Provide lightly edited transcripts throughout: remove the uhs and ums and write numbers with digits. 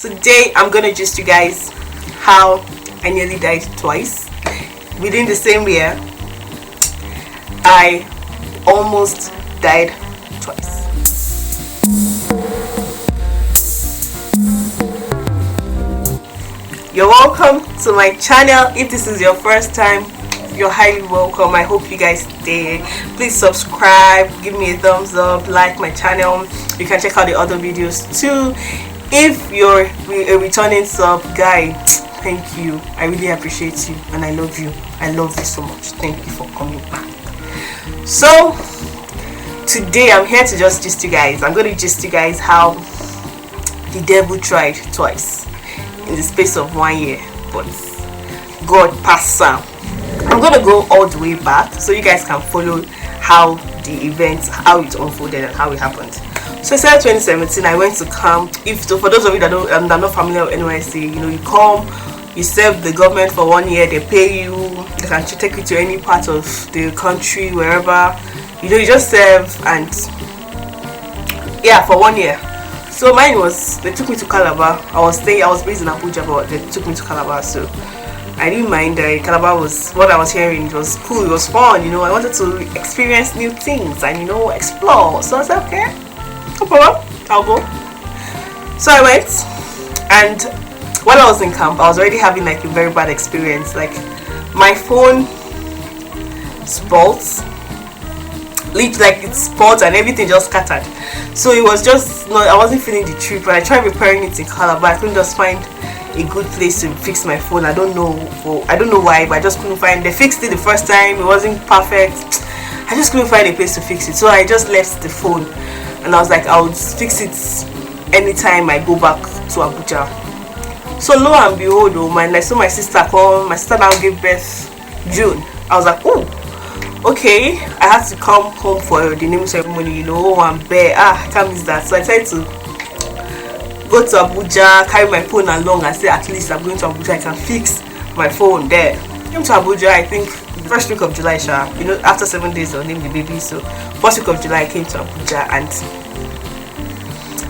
Today I'm gonna gist you guys how I nearly died twice within the same year. I almost died twice. You're welcome to my channel. If this is your first time, you're highly welcome. I hope you guys stay. Please subscribe, give me a thumbs up, like my channel. You can check out the other videos too. If you're a returning sub guy, thank you. I really appreciate you and I love you. I love you so much. Thank you for coming back. So today I'm here to just gist you guys. I'm going to gist you guys how the devil tried twice in the space of 1 year, but God passed some. I'm going to go all the way back so you guys can follow how the events, how it unfolded and how it happened. So instead of 2017, I went to camp. For those of you that are not familiar with NYC, you come, you serve the government for 1 year, they pay you, they can take you to any part of the country, wherever, you just serve, and yeah, for 1 year. So mine was, they took me to Calabar. I was based in Abuja, but they took me to Calabar, so I didn't mind. Calabar was what I was hearing. It was cool, it was fun, I wanted to experience new things and explore. So I said, okay, no problem, I'll go. So I went, and while I was in camp, I was already having like a very bad experience. Like my phone spoiled, it spoiled and everything just scattered. So it was just I wasn't feeling the trip. I tried repairing it in Calabar. I couldn't just find a good place to fix my phone. I don't know why, but I just couldn't find. They fixed it the first time. It wasn't perfect. I just couldn't find a place to fix it. So I just left the phone, and I was like, I would fix it anytime I go back to Abuja. So lo and behold, I saw my sister come. My sister now gave birth June. I was like, oh, okay. I had to come home for the naming ceremony. I'm bare. I can't miss that. So I tried to go to Abuja, carry my phone along, and say at least I'm going to Abuja, I can fix my phone there. Came to Abuja, I think first week of July, after 7 days they'll name the baby. So first week of July I came to Abuja, and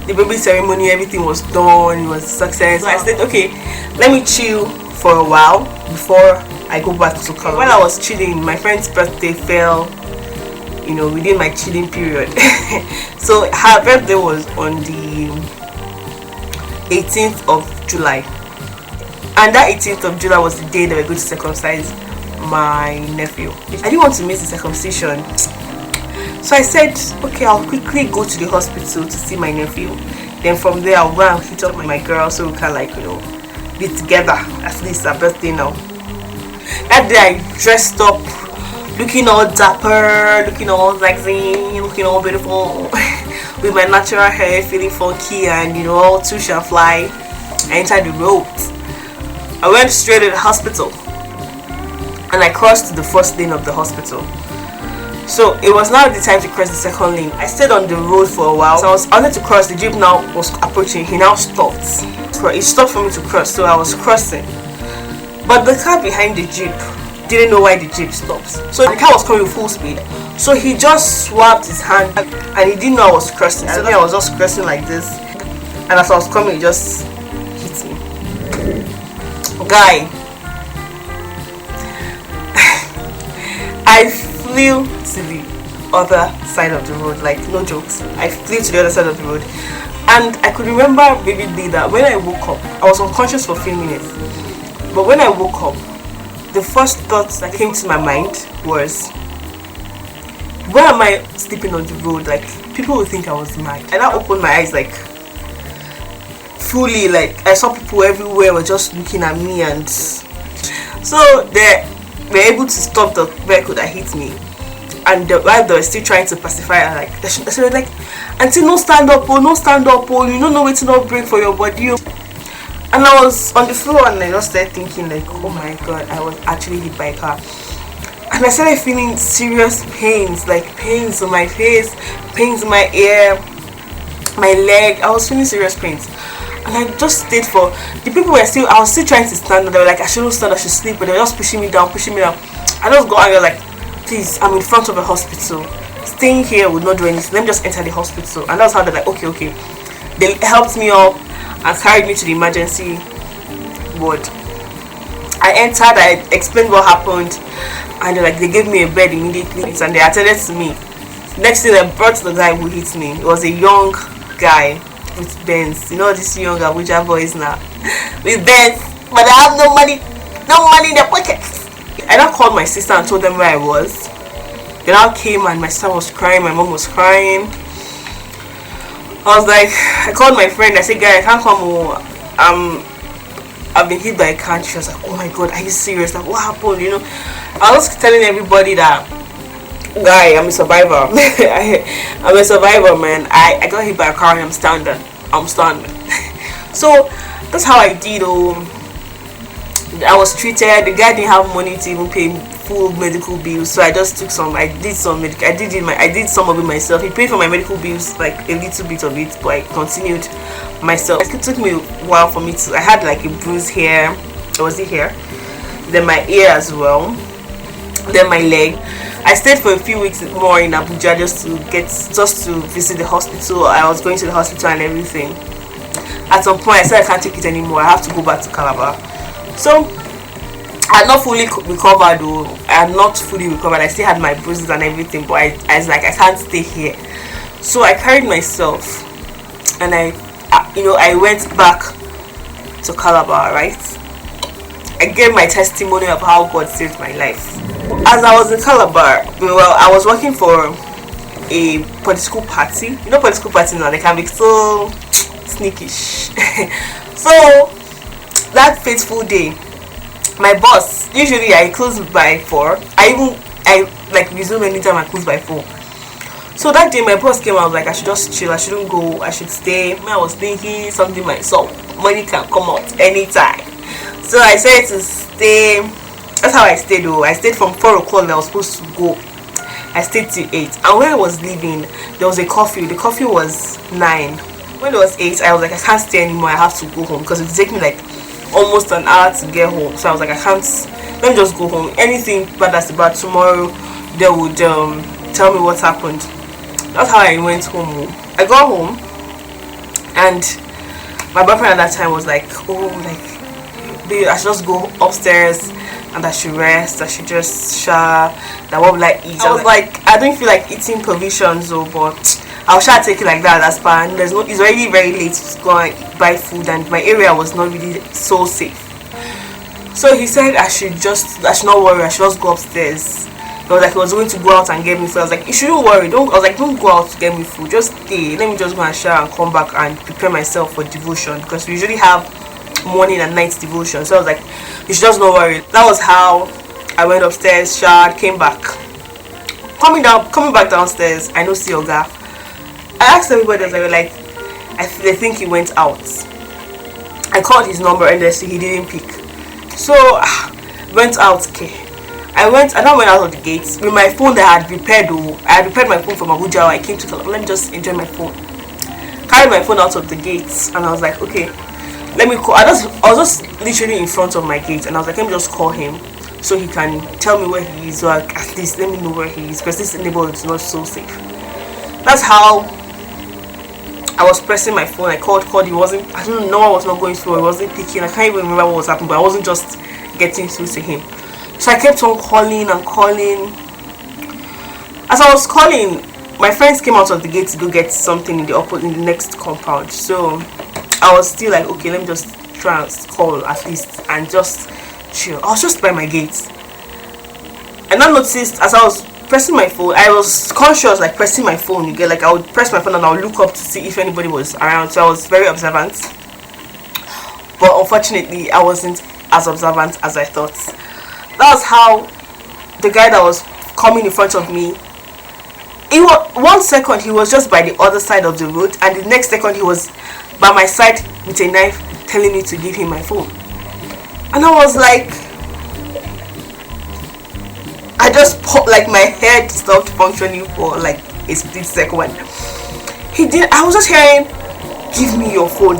the baby ceremony, everything was done, it was a success. So I said, okay, let me chill for a while before I go back to camp. While I was chilling, my friend's birthday fell, within my chilling period. So her birthday was on the 18th of July, and that 18th of July was the day they were going to circumcise my nephew. I didn't want to miss the circumcision, so I said, okay, I'll quickly go to the hospital to see my nephew. Then from there I'll go and hit up my girl so we can be together. At least our birthday now. That day I dressed up, looking all dapper, looking all sexy, looking all beautiful. With my natural hair, feeling funky, and all touch and fly. I entered the road. I went straight to the hospital, and I crossed to the first lane of the hospital. So it was now the time to cross the second lane. I stayed on the road for a while. So I wanted to cross. The jeep now was approaching. He now stopped. It stopped for me to cross, so I was crossing. But the car behind the jeep didn't know why the jeep stops. So the car was coming full speed. So he just swapped his hand, and he didn't know I was crossing. So then I was just crossing like this, and as I was coming, he just hit me. Guy, I flew to the other side of the road, like no jokes. I flew to the other side of the road, and I could remember vividly that when I woke up, I was unconscious for a few minutes. But when I woke up, the first thoughts that came to my mind was, why am I sleeping on the road? Like, people would think I was mad. And I opened my eyes fully, I saw people everywhere were just looking at me, and so they were able to stop the vehicle that hit me. And while they were still trying to pacify, they were like, "Auntie, no stand up, no stand up, you don't know what's not break for your body." And I was on the floor, and I just started thinking oh my god, I was actually hit by a car. And I started feeling serious pains, pains on my face, pains in my ear, my leg. I was feeling serious pains. And I just stayed for, the people were still, I was still trying to stand, and they were like, I shouldn't stand, I should sleep, but they were just pushing me down. I just got angry, please, I'm in front of a hospital. Staying here would not do anything. Let me just enter the hospital. And that's how they're like, okay. They helped me up, and carried me to the emergency ward. I entered, I explained what happened, and they gave me a bed immediately, and they attended to me. Next thing, they brought the guy who hit me. It was a young guy with Benz. You know these young Abuja boys now with Benz, but I have no money in their pockets. I now called my sister and told them where I was. They now came and my sister was crying, my mom was crying. I was like, I called my friend, I said, guy, I can't come home. I've been hit by a car. She was like, oh my god, are you serious? Like, what happened? You know, I was telling everybody that, guy, I'm a survivor. I'm a survivor, man. I got hit by a car and I'm standing. So that's how I did. I was treated. The guy didn't have money to even pay full medical bills, so I just took some. I did some of it myself. He paid for my medical bills, like a little bit of it, but I continued myself. It took me a while for me to. I had like a bruise here. Was it here? Then my ear as well. Then my leg. I stayed for a few weeks more in Abuja just to visit the hospital. I was going to the hospital and everything. At some point, I said I can't take it anymore. I have to go back to Calabar. So I had not fully recovered though. I still had my bruises and everything, but I was like, I can't stay here. So I carried myself and I went back to Calabar, right? I gave my testimony of how God saved my life. As I was in Calabar, well, I was working for a political party. You know, political parties now, they can be so sneakish. So that fateful day, my boss, usually I close by 4. I resume anytime I close by 4. So that day my boss came. I was like, I should just chill, I shouldn't go, I should stay. I was thinking something myself, money can come out anytime. So I said to stay. That's how I stayed though. I stayed from 4 o'clock that I was supposed to go. I stayed till 8. And when I was leaving, there was a curfew. The curfew was 9. When it was 8, I was like, I can't stay anymore, I have to go home, because it would take me like almost an hour to get home. So I was like, I can't, let me just go home. Anything bad that's about tomorrow, they would tell me what happened. That's how I went home. I got home and my boyfriend at that time was like, oh, like, babe, I should just go upstairs and I should rest, I should just shower, that what will I eat? I was like, I don't feel like eating provisions though, but I'll try to take it like that. That's fine. It's already very late to go and buy food, and my area was not really so safe. So he said I should not worry, I should just go upstairs. He was like, he was going to go out and get me food. I was like, you shouldn't worry, don't go out to get me food, just stay, let me just go and shower and come back and prepare myself for devotion, because we usually have morning and night devotion. So I was like, you should just not worry. That was how I went upstairs, showered, came back. Coming back downstairs, I know see Oga. I asked everybody, they think he went out. I called his number and he didn't pick. So went out. Okay, I went out of the gates with my phone that I had repaired. I had repaired my phone from Abuja. I came to Calabar. Let me just enjoy my phone. Carried my phone out of the gates and I was like, okay, let me call. I was just literally in front of my gate and I was like, let me just call him so he can tell me where he is, or at least let me know where he is, because this neighborhood is not so safe. That's how I was pressing my phone. I called. He wasn't. I don't know. I was not going through. He wasn't picking. I can't even remember what was happening, but I wasn't just getting through to him. So I kept on calling and calling. As I was calling, my friends came out of the gate to go get something in the next compound. So I was still like, okay, let me just try and call at least and just chill. I was just by my gate, and I noticed as I was pressing my phone, I was conscious, like pressing my phone. You get, like, I would press my phone and I would look up to see if anybody was around. So I was very observant, but unfortunately I wasn't as observant as I thought. That was how the guy that was coming in front of me, it was 1 second he was just by the other side of the road, and the next second he was by my side with a knife telling me to give him my phone. And I was like, I just popped, like my head stopped functioning for like a split second. I was just hearing, give me your phone,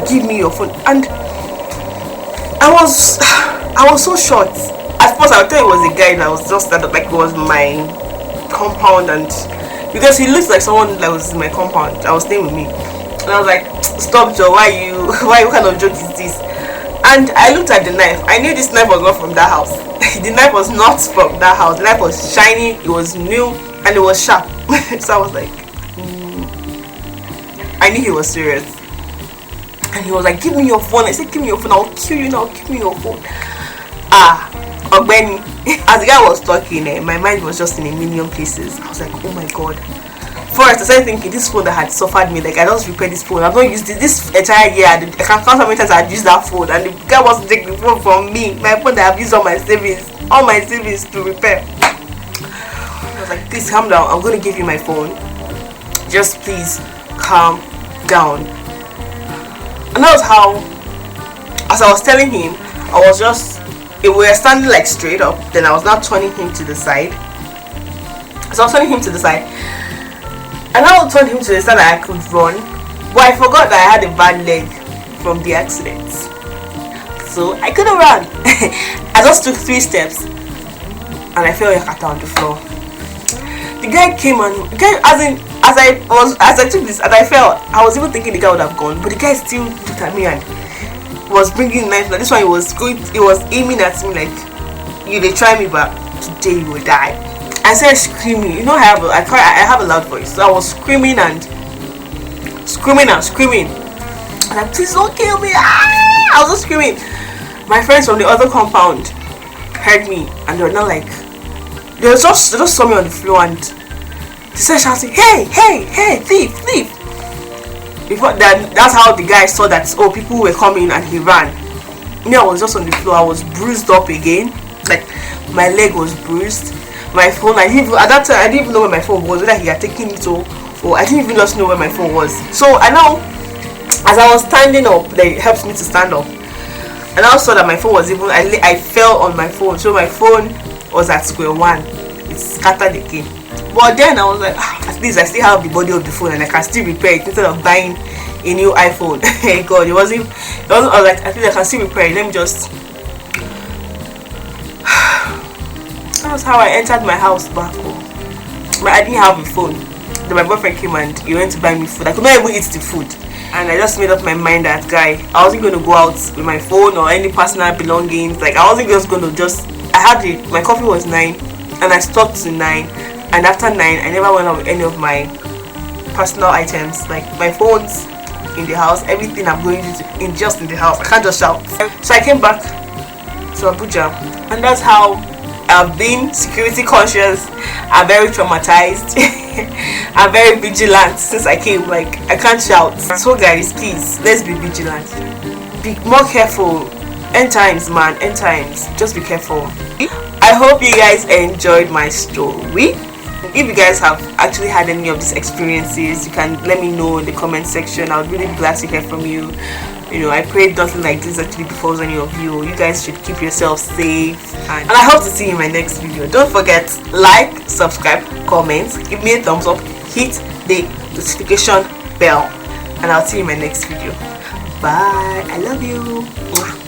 and I was so shocked. At first I thought it was a guy that was just standing, like it was my compound, and because he looks like someone that was in my compound, I was staying with me, and I was like, stop Joe, why are you Why? What kind of joke is this? And I looked at the knife. I knew this knife was not from that house. The knife was not from that house. The knife was shiny, it was new, and it was sharp. So I was like, I knew he was serious. And he was like, give me your phone. I said, give me your phone, I'll kill you now, give me your phone. Ogbeni. As the guy was talking, my mind was just in a million places. I was like, oh my god. First, I started thinking, this phone that had suffered me, like I just repaired this phone. I've not used it this entire year. I can't count how many times I'd used that phone, and the guy wasn't taking the phone from me. My phone that I've used all my savings to repair. I was like, please calm down. I'm going to give you my phone. Just please calm down. And that was how, as I was telling him, we were standing like straight up. Then I was now turning him to the side. So I was turning him to the side. And I turned him to the side that I could run, but I forgot that I had a bad leg from the accident, so I couldn't run. I just took 3 steps and I fell yakata on the floor. The guy came and as I took this and I fell, I was even thinking the guy would have gone, but the guy still looked at me and was bringing knife. Like this one, he was aiming at me like, you they try me, but today you will die. I started screaming. You know, I have a loud voice, so I was screaming and screaming. And like, please don't kill me! I was just screaming. My friends from the other compound heard me, and they were not like, they just saw me on the floor and they started shouting, hey, thief! Before that's how the guy saw that, oh, people were coming, and he ran. Me, I was just on the floor. I was bruised up again. Like my leg was bruised. My phone, at that time I didn't even know where my phone was, whether he had taken it or I didn't even just know where my phone was. So I now, as I was standing up, they helped me to stand up, and I saw that my phone was even, I fell on my phone, so my phone was at square one. It scattered again. But then I was like, at least I still have the body of the phone and I can still repair it instead of buying a new iPhone. Hey God, I was like, at least I can still repair it. Let me just. That was how I entered my house back home. But I didn't have a phone. Then my boyfriend came and he went to buy me food. I could not even eat the food. And I just made up my mind that I wasn't going to go out with my phone or any personal belongings. Like I wasn't just going to my coffee was 9 and I stopped to 9. And after 9, I never went out with any of my personal items. Like my phones in the house, everything I'm going to just in the house. I can't just shout. So I came back to Abuja. And that's how I've been security conscious. I'm very traumatized. I'm very vigilant since I came. Like I can't shout. So guys, please, let's be vigilant. Be more careful. End times, man. End times. Just be careful. I hope you guys enjoyed my story. If you guys have actually had any of these experiences, you can let me know in the comment section. I would really be glad to hear from you. You know, I pray nothing like this actually befalls any of you. You guys should keep yourself safe, and I hope to see you in my next video. Don't forget, like, subscribe, comment, give me a thumbs up, hit the notification bell, and I'll see you in my next video. Bye. I love you.